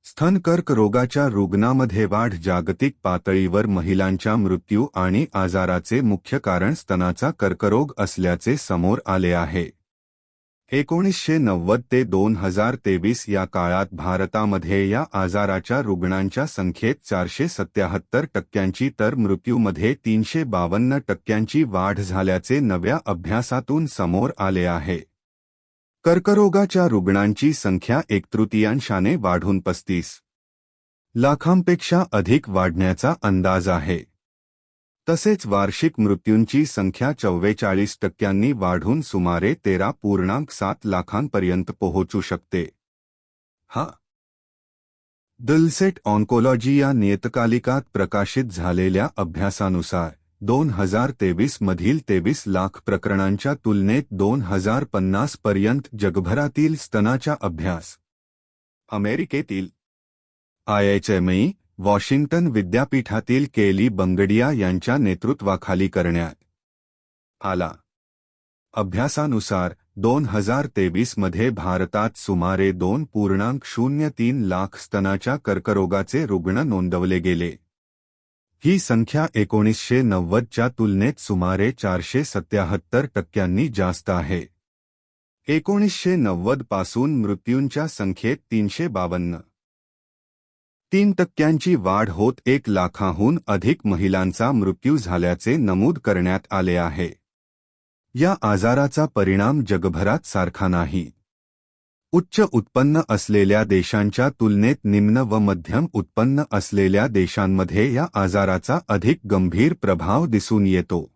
स्तन कर्करोगाच्या रुग्णांमध्ये वाढ. जागतिक पातळीवर महिलांच्या मृत्यू आणि आजाराचे मुख्य कारण स्तनाचा कर्करोग असल्याचे समोर आले आहे. 1990 ते 2023 या काळात भारतामध्ये या आजाराच्या रुग्णांच्या संख्येत 477% तर मृत्यूमध्ये 352% वाढ झाल्याचे नव्या अभ्यासातून समोर आले आहे. कर्करोगाच्या रुग्णांची संख्या 1/3 वाढून 35 लाखांपेक्षा अधिक वाढण्याचा अंदाज आहे. तसेच वार्षिक मृत्यूंची संख्या 44% वाढून सुमारे 13.7 लाखांपर्यंत पोहोचू शकते. द लॅन्सेट ऑन्कोलॉजी या नियतकालिकात प्रकाशित झालेल्या अभ्यासानुसार 2023 मधील 23 लाख प्रकरणांच्या तुलनेत 2050 पर्यंत जगभरातील स्तनाच्या अभ्यास अमेरिकेतील IHME वॉशिंग्टन विद्यापीठातील केली बंगडिया यांच्या नेतृत्वाखाली करण्यात आला. अभ्यासानुसार 2023 मध्ये भारतात सुमारे 2.03 लाख स्तनाच्या कर्करोगाचे रुग्ण नोंदवले गेले. ही संख्या 1990 च्या तुलनेत सुमारे 477% जास्त आहे. 1990 पासून मृत्यूंच्या संख्येत 352.3% वाढ होत 1 लाखाहून अधिक महिलांचा मृत्यू झाल्याचे नमूद करण्यात आले आहे. या आजाराचा परिणाम जगभरात सारखा नाही. उच्च उत्पन्न असलेल्या देशांच्या तुलनेत निम्न व मध्यम उत्पन्न असलेल्या देशांमध्ये या आजाराचा अधिक गंभीर प्रभाव दिसून येतो.